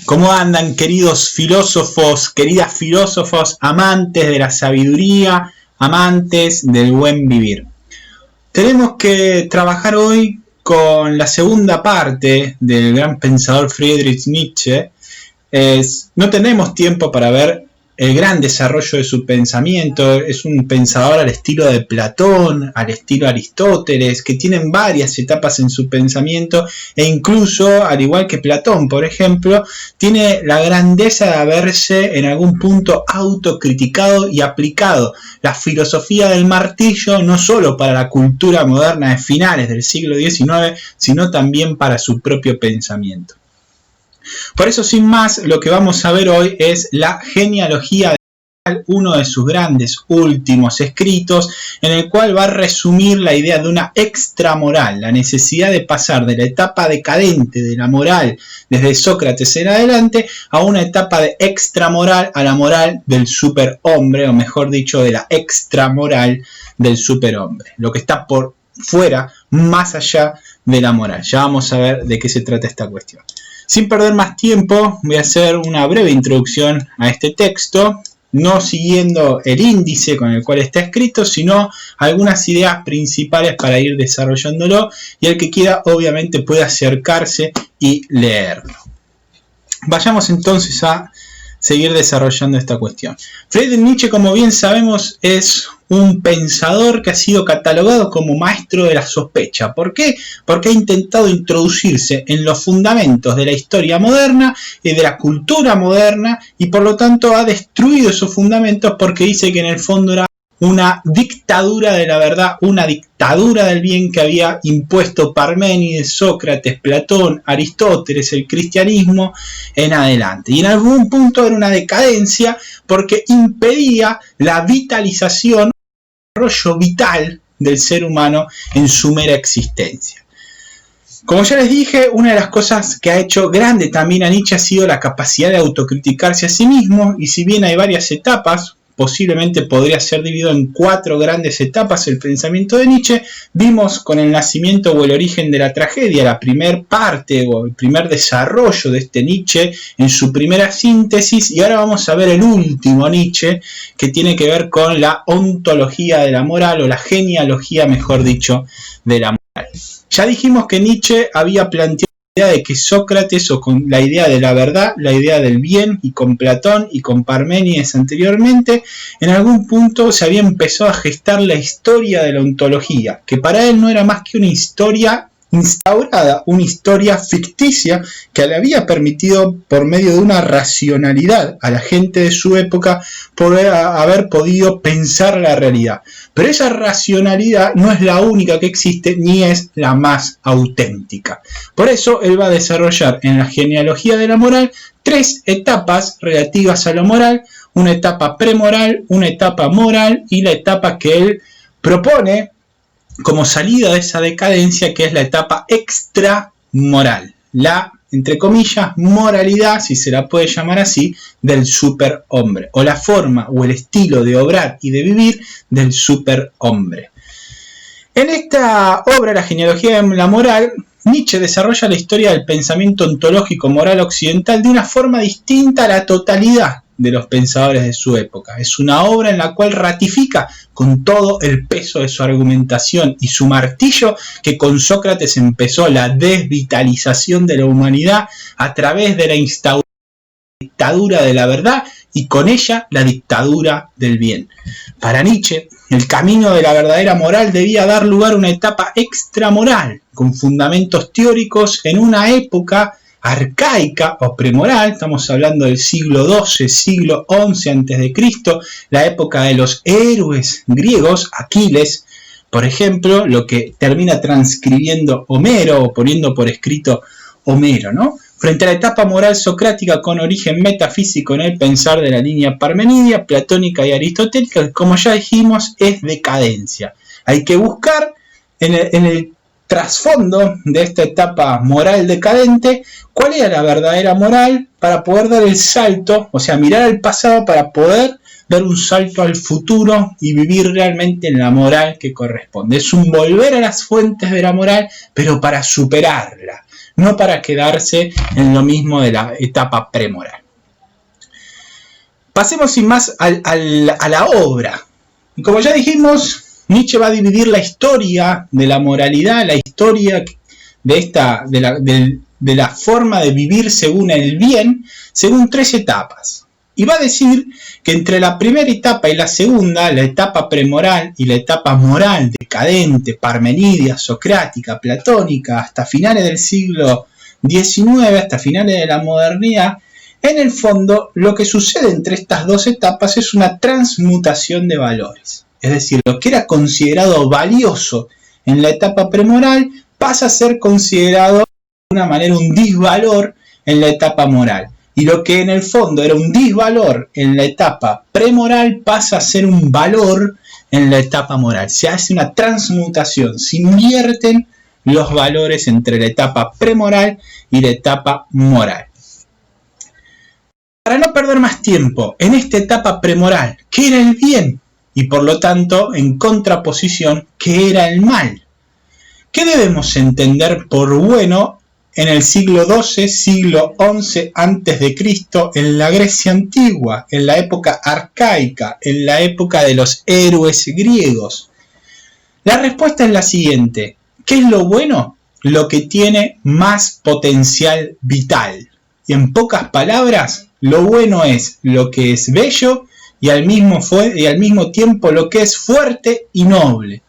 ¿Cómo andan, queridos filósofos, queridas filósofos, amantes de la sabiduría, amantes del buen vivir? Tenemos que trabajar hoy con la segunda parte del gran pensador Friedrich Nietzsche. No tenemos tiempo para ver el gran desarrollo de su pensamiento. Es un pensador al estilo de Platón, al estilo Aristóteles, que tienen varias etapas en su pensamiento e incluso, al igual que Platón, por ejemplo, tiene la grandeza de haberse en algún punto autocriticado y aplicado la filosofía del martillo no solo para la cultura moderna de finales del siglo XIX, sino también para su propio pensamiento. Por eso, sin más, lo que vamos a ver hoy es la genealogía de la moral, uno de sus grandes últimos escritos, en el cual va a resumir la idea de una extramoral, la necesidad de pasar de la etapa decadente de la moral desde Sócrates en adelante a una etapa de extramoral a la moral del superhombre, o mejor dicho, de la extramoral del superhombre, lo que está por fuera, más allá de la moral. Ya vamos a ver de qué se trata esta cuestión. Sin perder más tiempo, voy a hacer una breve introducción a este texto, no siguiendo el índice con el cual está escrito, sino algunas ideas principales para ir desarrollándolo, y el que quiera obviamente puede acercarse y leerlo. Vayamos entonces a seguir desarrollando esta cuestión. Friedrich Nietzsche, como bien sabemos, es un pensador que ha sido catalogado como maestro de la sospecha. ¿Por qué? Porque ha intentado introducirse en los fundamentos de la historia moderna y de la cultura moderna, y por lo tanto ha destruido esos fundamentos porque dice que en el fondo era una dictadura de la verdad, una dictadura del bien que había impuesto Parménides, Sócrates, Platón, Aristóteles, el cristianismo en adelante. Y en algún punto era una decadencia porque impedía la vitalización, el desarrollo vital del ser humano en su mera existencia. Como ya les dije, una de las cosas que ha hecho grande también a Nietzsche ha sido la capacidad de autocriticarse a sí mismo, y si bien hay varias etapas, posiblemente podría ser dividido en 4 grandes etapas el pensamiento de Nietzsche. Vimos con el nacimiento o el origen de la tragedia, la primer parte o el primer desarrollo de este Nietzsche en su primera síntesis, y ahora vamos a ver el último Nietzsche, que tiene que ver con la ontología de la moral, o la genealogía, mejor dicho, de la moral. Ya dijimos que Nietzsche había planteado la idea de que Sócrates, o con la idea de la verdad, la idea del bien, y con Platón y con Parménides anteriormente, en algún punto se había empezado a gestar la historia de la ontología, que para él no era más que una historia instaurada, una historia ficticia que le había permitido, por medio de una racionalidad a la gente de su época, poder haber podido pensar la realidad. Pero esa racionalidad no es la única que existe, ni es la más auténtica. Por eso él va a desarrollar en la genealogía de la moral 3 etapas relativas a lo moral: una etapa premoral, una etapa moral y la etapa que él propone como salida de esa decadencia, que es la etapa extramoral, la, entre comillas, moralidad, si se la puede llamar así, del superhombre, o la forma o el estilo de obrar y de vivir del superhombre. En esta obra, La genealogía de la moral, Nietzsche desarrolla la historia del pensamiento ontológico moral occidental de una forma distinta a la totalidad de los pensadores de su época. Es una obra en la cual ratifica con todo el peso de su argumentación y su martillo que con Sócrates empezó la desvitalización de la humanidad a través de la instauración de la dictadura de la verdad, y con ella la dictadura del bien. Para Nietzsche, el camino de la verdadera moral debía dar lugar a una etapa extramoral, con fundamentos teóricos en una época arcaica o premoral. Estamos hablando del siglo XII, siglo XI a.C., la época de los héroes griegos, Aquiles, por ejemplo, lo que termina transcribiendo Homero o poniendo por escrito Homero, ¿no? Frente a la etapa moral socrática con origen metafísico en el pensar de la línea parmenidia, platónica y aristotélica, que, como ya dijimos, es decadencia. Hay que buscar en el trasfondo de esta etapa moral decadente cuál era la verdadera moral para poder dar el salto, o sea, mirar al pasado para poder dar un salto al futuro y vivir realmente en la moral que corresponde. Es un volver a las fuentes de la moral, pero para superarla, no para quedarse en lo mismo de la etapa premoral. Pasemos sin más a la obra. Y como ya dijimos, Nietzsche va a dividir la historia de la moralidad, la historia de la forma de vivir según el bien, según 3 etapas. Y va a decir que entre la primera etapa y la segunda, la etapa premoral y la etapa moral, decadente, parmenidia, socrática, platónica, hasta finales del siglo XIX, hasta finales de la modernidad, en el fondo lo que sucede entre estas 2 etapas es una transmutación de valores. Es decir, lo que era considerado valioso en la etapa premoral pasa a ser considerado de alguna manera un disvalor en la etapa moral. Y lo que en el fondo era un disvalor en la etapa premoral pasa a ser un valor en la etapa moral. Se hace una transmutación, se invierten los valores entre la etapa premoral y la etapa moral. Para no perder más tiempo, en esta etapa premoral, ¿qué era el bien? Y por lo tanto, en contraposición, ¿qué era el mal? ¿Qué debemos entender por bueno en el siglo XII, siglo XI a.C., en la Grecia antigua, en la época arcaica, en la época de los héroes griegos? La respuesta es la siguiente. ¿Qué es lo bueno? Lo que tiene más potencial vital. Y en pocas palabras, lo bueno es lo que es bello y al mismo tiempo lo que es fuerte y noble.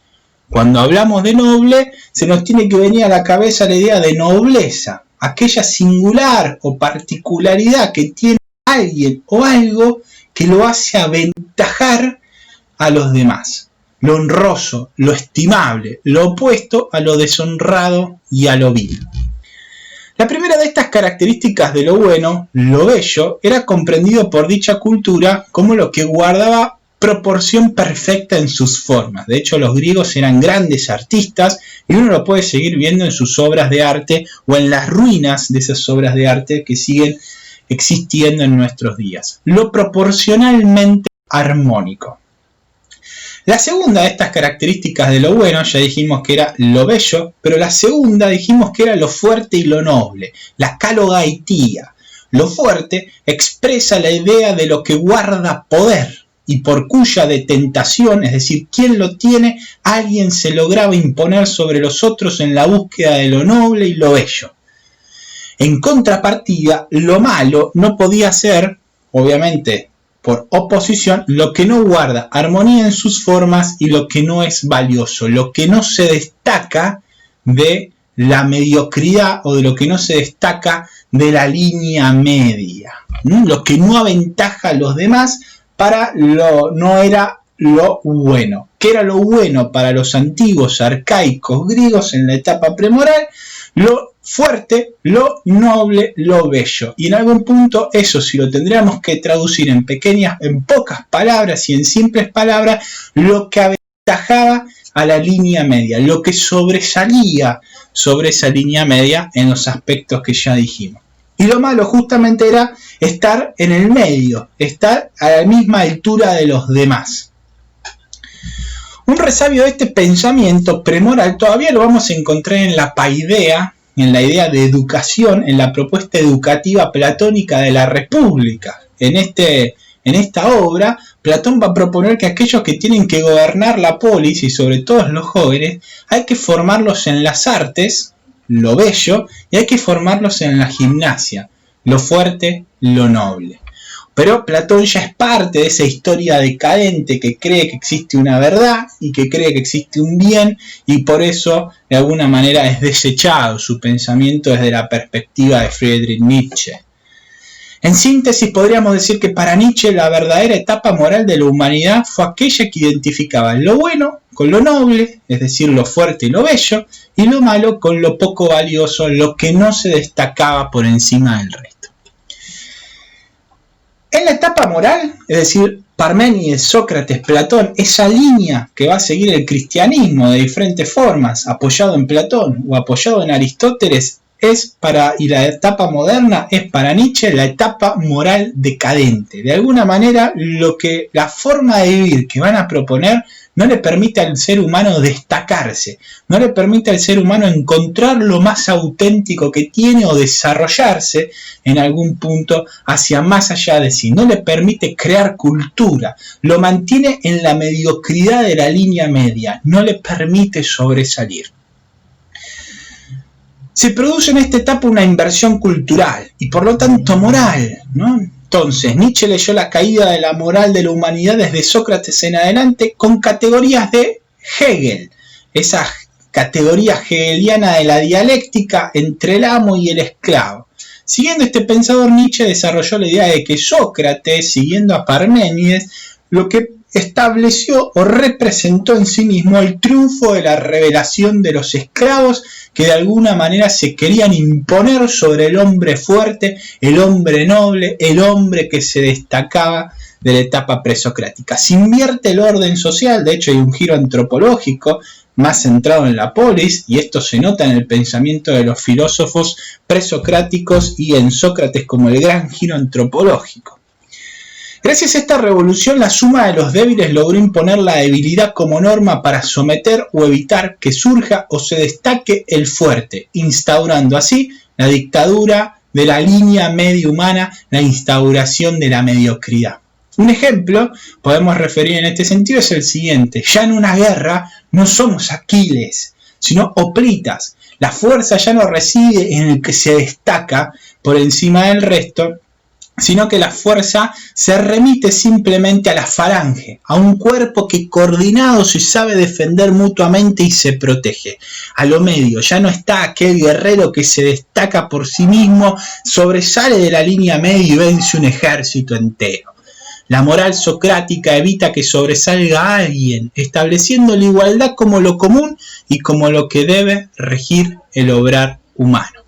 Cuando hablamos de noble, se nos tiene que venir a la cabeza la idea de nobleza, aquella singular o particularidad que tiene alguien o algo que lo hace aventajar a los demás. Lo honroso, lo estimable, lo opuesto a lo deshonrado y a lo vil. La primera de estas características de lo bueno, lo bello, era comprendido por dicha cultura como lo que guardaba proporción perfecta en sus formas. De hecho, los griegos eran grandes artistas y uno lo puede seguir viendo en sus obras de arte o en las ruinas de esas obras de arte que siguen existiendo en nuestros días. Lo proporcionalmente armónico. La segunda de estas características de lo bueno, ya dijimos que era lo bello, pero la segunda dijimos que era lo fuerte y lo noble, la calogaitía. Lo fuerte expresa la idea de lo que guarda poder y por cuya detentación, es decir, quien lo tiene, alguien se lograba imponer sobre los otros en la búsqueda de lo noble y lo bello. En contrapartida, lo malo no podía ser, obviamente, por oposición, lo que no guarda armonía en sus formas y lo que no es valioso, lo que no se destaca de la mediocridad o de lo que no se destaca de la línea media, lo que no aventaja a los demás no era lo bueno. ¿Qué era lo bueno para los antiguos arcaicos griegos en la etapa premoral? Lo fuerte, lo noble, lo bello. Y en algún punto eso, si lo tendríamos que traducir en pocas palabras y en simples palabras, lo que aventajaba a la línea media, lo que sobresalía sobre esa línea media en los aspectos que ya dijimos. Y lo malo justamente era estar en el medio, estar a la misma altura de los demás. Un resabio de este pensamiento premoral todavía lo vamos a encontrar en la paideia, en la idea de educación, en la propuesta educativa platónica de la República. En esta obra, Platón va a proponer que aquellos que tienen que gobernar la polis, y sobre todo los jóvenes, hay que formarlos en las artes, lo bello, y hay que formarlos en la gimnasia, lo fuerte, lo noble. Pero Platón ya es parte de esa historia decadente que cree que existe una verdad y que cree que existe un bien, y por eso de alguna manera es desechado su pensamiento desde la perspectiva de Friedrich Nietzsche. En síntesis, podríamos decir que para Nietzsche la verdadera etapa moral de la humanidad fue aquella que identificaba lo bueno con lo noble, es decir, lo fuerte y lo bello, y lo malo con lo poco valioso, lo que no se destacaba por encima del resto. En la etapa moral, es decir, Parménides, Sócrates, Platón, esa línea que va a seguir el cristianismo de diferentes formas, apoyado en Platón o apoyado en Aristóteles, y la etapa moderna es para Nietzsche la etapa moral decadente. De alguna manera, la forma de vivir que van a proponer no le permite al ser humano destacarse, no le permite al ser humano encontrar lo más auténtico que tiene o desarrollarse en algún punto hacia más allá de sí, no le permite crear cultura, lo mantiene en la mediocridad de la línea media, no le permite sobresalir. Se produce en esta etapa una inversión cultural y por lo tanto moral, ¿no? Entonces, Nietzsche leyó la caída de la moral de la humanidad desde Sócrates en adelante con categorías de Hegel, esa categoría hegeliana de la dialéctica entre el amo y el esclavo. Siguiendo este pensador, Nietzsche desarrolló la idea de que Sócrates, siguiendo a Parménides, lo que estableció o representó en sí mismo el triunfo de la revelación de los esclavos que de alguna manera se querían imponer sobre el hombre fuerte, el hombre noble, el hombre que se destacaba de la etapa presocrática. Se invierte el orden social, de hecho hay un giro antropológico más centrado en la polis, y esto se nota en el pensamiento de los filósofos presocráticos y en Sócrates como el gran giro antropológico. Gracias a esta revolución, la suma de los débiles logró imponer la debilidad como norma para someter o evitar que surja o se destaque el fuerte, instaurando así la dictadura de la línea media humana, la instauración de la mediocridad. Un ejemplo, podemos referir en este sentido, es el siguiente: ya en una guerra no somos Aquiles, sino hoplitas. La fuerza ya no reside en el que se destaca por encima del resto, sino que la fuerza se remite simplemente a la falange, a un cuerpo que coordinado se sabe defender mutuamente y se protege. A lo medio, ya no está aquel guerrero que se destaca por sí mismo, sobresale de la línea media y vence un ejército entero. La moral socrática evita que sobresalga alguien, estableciendo la igualdad como lo común y como lo que debe regir el obrar humano.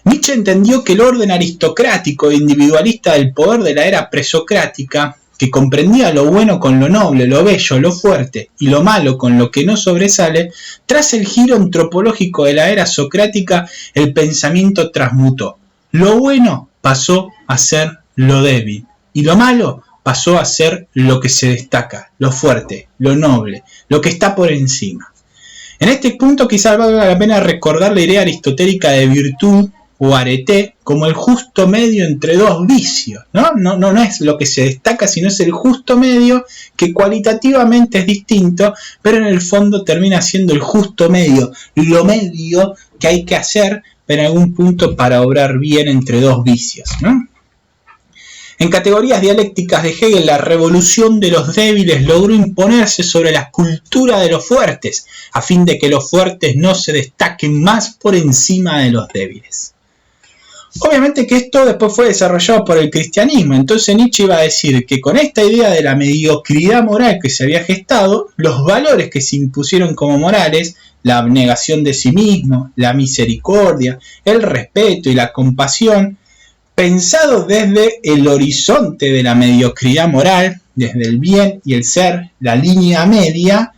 Nietzsche entendió que el orden aristocrático e individualista del poder de la era presocrática, que comprendía lo bueno con lo noble, lo bello, lo fuerte y lo malo con lo que no sobresale, tras el giro antropológico de la era socrática, el pensamiento transmutó. Lo bueno pasó a ser lo débil y lo malo pasó a ser lo que se destaca, lo fuerte, lo noble, lo que está por encima. En este punto quizás valga la pena recordar la idea aristotélica de virtud o arete como el justo medio entre dos vicios, ¿no? No es lo que se destaca, sino es el justo medio que cualitativamente es distinto, pero en el fondo termina siendo el justo medio, lo medio que hay que hacer en algún punto para obrar bien entre dos vicios, ¿no? En categorías dialécticas de Hegel, la revolución de los débiles logró imponerse sobre la cultura de los fuertes, a fin de que los fuertes no se destaquen más por encima de los débiles. Obviamente que esto después fue desarrollado por el cristianismo, entonces Nietzsche iba a decir que con esta idea de la mediocridad moral que se había gestado, los valores que se impusieron como morales, la abnegación de sí mismo, la misericordia, el respeto y la compasión, pensados desde el horizonte de la mediocridad moral, desde el bien y el ser, la línea media,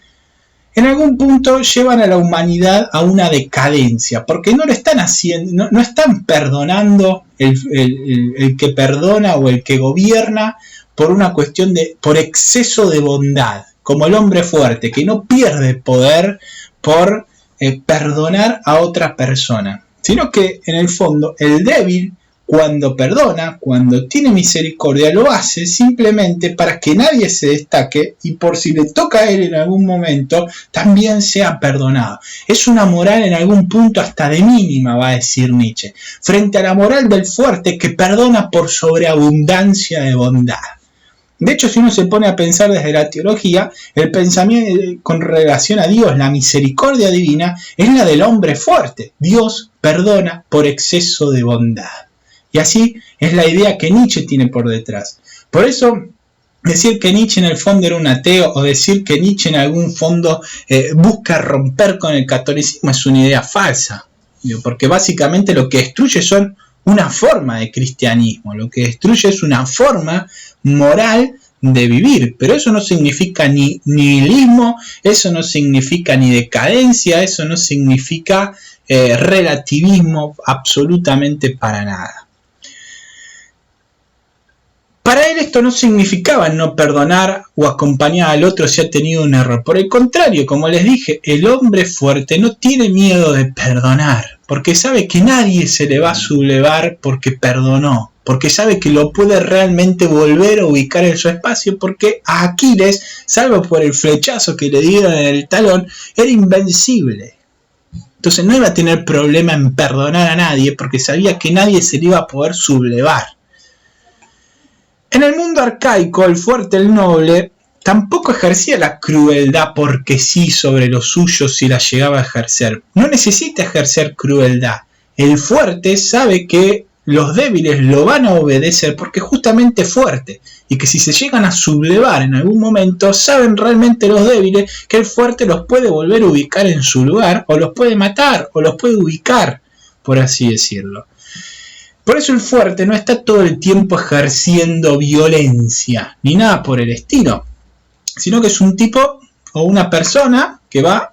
en algún punto llevan a la humanidad a una decadencia, porque no lo están haciendo, no están perdonando el que perdona o el que gobierna por una cuestión por exceso de bondad, como el hombre fuerte, que no pierde poder por perdonar a otra persona, sino que en el fondo el débil, cuando perdona, cuando tiene misericordia, lo hace simplemente para que nadie se destaque y por si le toca a él en algún momento, también sea perdonado. Es una moral en algún punto hasta de mínima, va a decir Nietzsche, frente a la moral del fuerte que perdona por sobreabundancia de bondad. De hecho, si uno se pone a pensar desde la teología, el pensamiento con relación a Dios, la misericordia divina, es la del hombre fuerte. Dios perdona por exceso de bondad. Y así es la idea que Nietzsche tiene por detrás. Por eso, decir que Nietzsche en el fondo era un ateo o decir que Nietzsche en algún fondo busca romper con el catolicismo es una idea falsa. Porque básicamente lo que destruye son una forma de cristianismo. Lo que destruye es una forma moral de vivir, pero eso no significa ni nihilismo, eso no significa ni decadencia, eso no significa relativismo absolutamente para nada. Para él esto no significaba no perdonar o acompañar al otro si ha tenido un error. Por el contrario, como les dije, el hombre fuerte no tiene miedo de perdonar, porque sabe que nadie se le va a sublevar porque perdonó, porque sabe que lo puede realmente volver a ubicar en su espacio, porque a Aquiles, salvo por el flechazo que le dieron en el talón, era invencible. Entonces no iba a tener problema en perdonar a nadie, porque sabía que nadie se le iba a poder sublevar. En el mundo arcaico, el fuerte, el noble, tampoco ejercía la crueldad porque sí sobre los suyos si la llegaba a ejercer. No necesita ejercer crueldad. El fuerte sabe que los débiles lo van a obedecer porque justamente es fuerte. Y que si se llegan a sublevar en algún momento, saben realmente los débiles que el fuerte los puede volver a ubicar en su lugar, o los puede matar, o los puede ubicar, por así decirlo. Por eso el fuerte no está todo el tiempo ejerciendo violencia, ni nada por el estilo, sino que es un tipo o una persona que va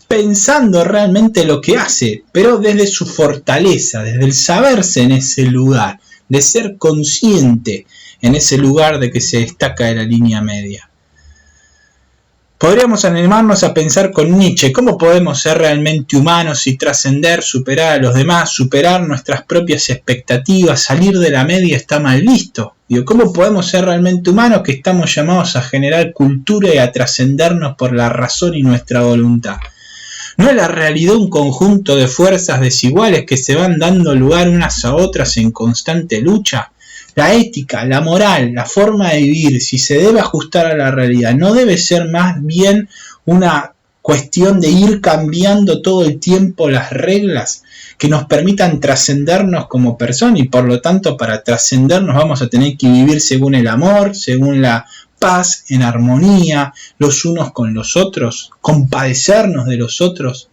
pensando realmente lo que hace, pero desde su fortaleza, desde el saberse en ese lugar, de ser consciente en ese lugar de que se destaca de la línea media. Podríamos animarnos a pensar con Nietzsche, ¿cómo podemos ser realmente humanos y trascender, superar a los demás, superar nuestras propias expectativas? Salir de la media está mal visto. Digo, ¿cómo podemos ser realmente humanos que estamos llamados a generar cultura y a trascendernos por la razón y nuestra voluntad? ¿No es la realidad un conjunto de fuerzas desiguales que se van dando lugar unas a otras en constante lucha? La ética, la moral, la forma de vivir, si se debe ajustar a la realidad, ¿no debe ser más bien una cuestión de ir cambiando todo el tiempo las reglas que nos permitan trascendernos como personas? Y por lo tanto, para trascendernos vamos a tener que vivir según el amor, según la paz, en armonía, los unos con los otros, compadecernos de los otros.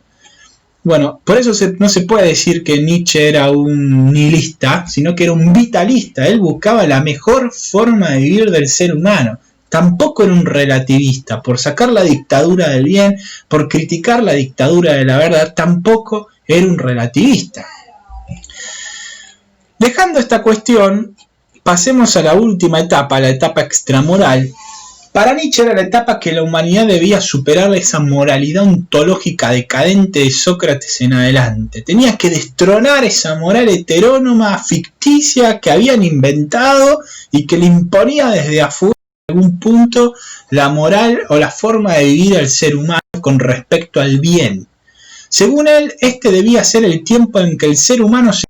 Bueno, por eso no se puede decir que Nietzsche era un nihilista, sino que era un vitalista. Él buscaba la mejor forma de vivir del ser humano. Tampoco era un relativista. Por sacar la dictadura del bien, por criticar la dictadura de la verdad, tampoco era un relativista. Dejando esta cuestión, pasemos a la última etapa, la etapa extramoral. Para Nietzsche era la etapa que la humanidad debía superar esa moralidad ontológica decadente de Sócrates en adelante. Tenía que destronar esa moral heterónoma, ficticia que habían inventado y que le imponía desde afuera en algún punto la moral o la forma de vivir al ser humano con respecto al bien. Según él, este debía ser el tiempo en que el ser humano se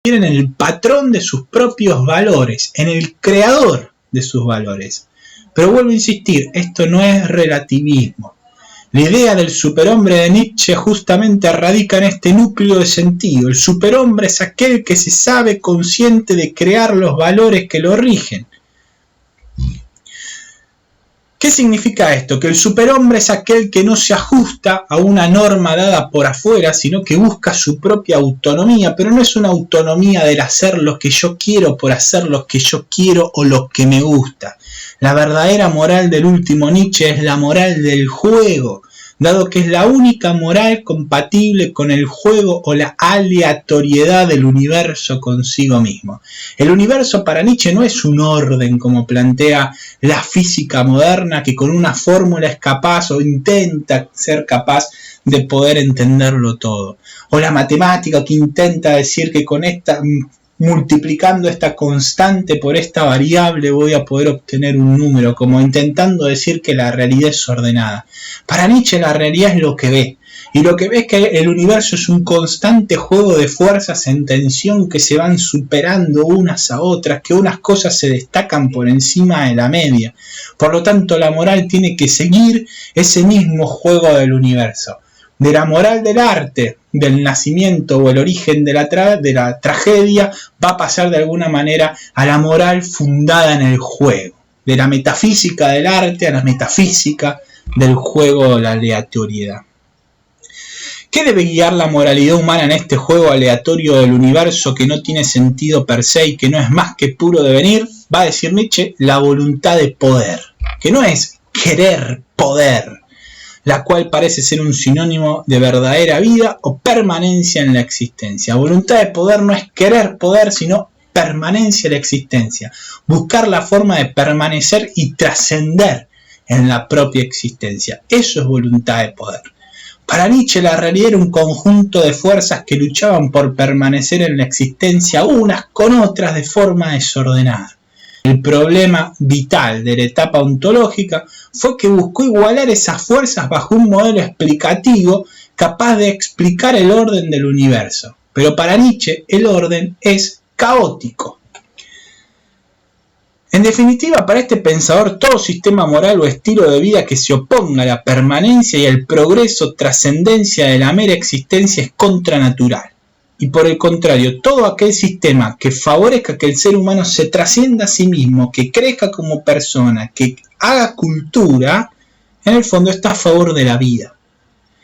convirtiera en el patrón de sus propios valores, en el creador de sus valores. Pero vuelvo a insistir, esto no es relativismo. La idea del superhombre de Nietzsche justamente radica en este núcleo de sentido. El superhombre es aquel que se sabe consciente de crear los valores que lo rigen. ¿Qué significa esto? Que el superhombre es aquel que no se ajusta a una norma dada por afuera, sino que busca su propia autonomía, pero no es una autonomía del hacer lo que yo quiero por hacer lo que yo quiero o lo que me gusta. La verdadera moral del último Nietzsche es la moral del juego, dado que es la única moral compatible con el juego o la aleatoriedad del universo consigo mismo. El universo para Nietzsche no es un orden como plantea la física moderna, que con una fórmula es capaz o intenta ser capaz de poder entenderlo todo. O la matemática que intenta decir que con esta multiplicando esta constante por esta variable voy a poder obtener un número, como intentando decir que la realidad es ordenada. Para Nietzsche la realidad es lo que ve, y lo que ve es que el universo es un constante juego de fuerzas en tensión que se van superando unas a otras, que unas cosas se destacan por encima de la media. Por lo tanto, la moral tiene que seguir ese mismo juego del universo. De la moral del arte, del nacimiento o el origen de la tragedia, va a pasar de alguna manera a la moral fundada en el juego. De la metafísica del arte a la metafísica del juego o la aleatoriedad. ¿Qué debe guiar la moralidad humana en este juego aleatorio del universo que no tiene sentido per se y que no es más que puro devenir? va a decir Nietzsche, la voluntad de poder, que no es querer poder, la cual parece ser un sinónimo de verdadera vida o permanencia en la existencia. Voluntad de poder no es querer poder, sino permanencia en la existencia, buscar la forma de permanecer y trascender en la propia existencia. Eso es voluntad de poder. Para Nietzsche la realidad era un conjunto de fuerzas que luchaban por permanecer en la existencia unas con otras de forma desordenada. El problema vital de la etapa ontológica fue que buscó igualar esas fuerzas bajo un modelo explicativo capaz de explicar el orden del universo. Pero para Nietzsche el orden es caótico. En definitiva, para este pensador, todo sistema moral o estilo de vida que se oponga a la permanencia y al progreso, trascendencia de la mera existencia es contranatural. Y por el contrario, todo aquel sistema que favorezca que el ser humano se trascienda a sí mismo, que crezca como persona, que haga cultura, en el fondo está a favor de la vida.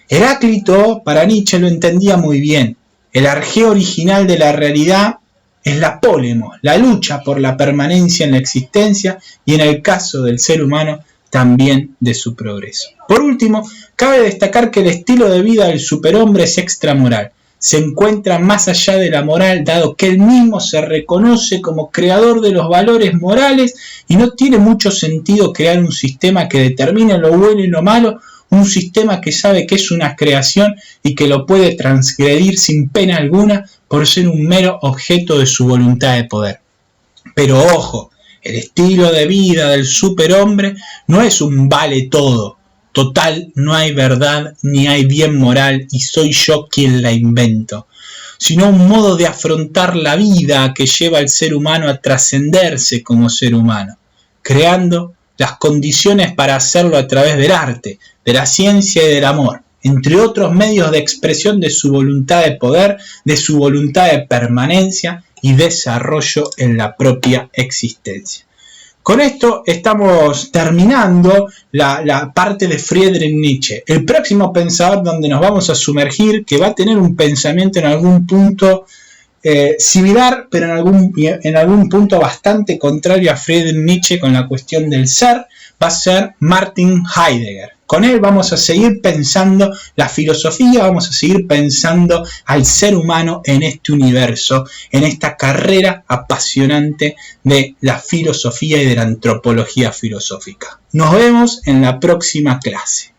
Heráclito, para Nietzsche, lo entendía muy bien. El arjeo original de la realidad es la pólemo, la lucha por la permanencia en la existencia y en el caso del ser humano también de su progreso. Por último, cabe destacar que el estilo de vida del superhombre es extramoral. Se encuentra más allá de la moral, dado que él mismo se reconoce como creador de los valores morales y no tiene mucho sentido crear un sistema que determine lo bueno y lo malo, un sistema que sabe que es una creación y que lo puede transgredir sin pena alguna por ser un mero objeto de su voluntad de poder. Pero ojo, el estilo de vida del superhombre no es un vale todo. Total, no hay verdad ni hay bien moral y soy yo quien la invento, sino un modo de afrontar la vida que lleva al ser humano a trascenderse como ser humano, creando las condiciones para hacerlo a través del arte, de la ciencia y del amor, entre otros medios de expresión de su voluntad de poder, de su voluntad de permanencia y desarrollo en la propia existencia. Con esto estamos terminando la parte de Friedrich Nietzsche. El próximo pensador donde nos vamos a sumergir, que va a tener un pensamiento en algún punto similar, pero en algún punto bastante contrario a Friedrich Nietzsche con la cuestión del ser, va a ser Martin Heidegger. Con él vamos a seguir pensando la filosofía, vamos a seguir pensando al ser humano en este universo, en esta carrera apasionante de la filosofía y de la antropología filosófica. Nos vemos en la próxima clase.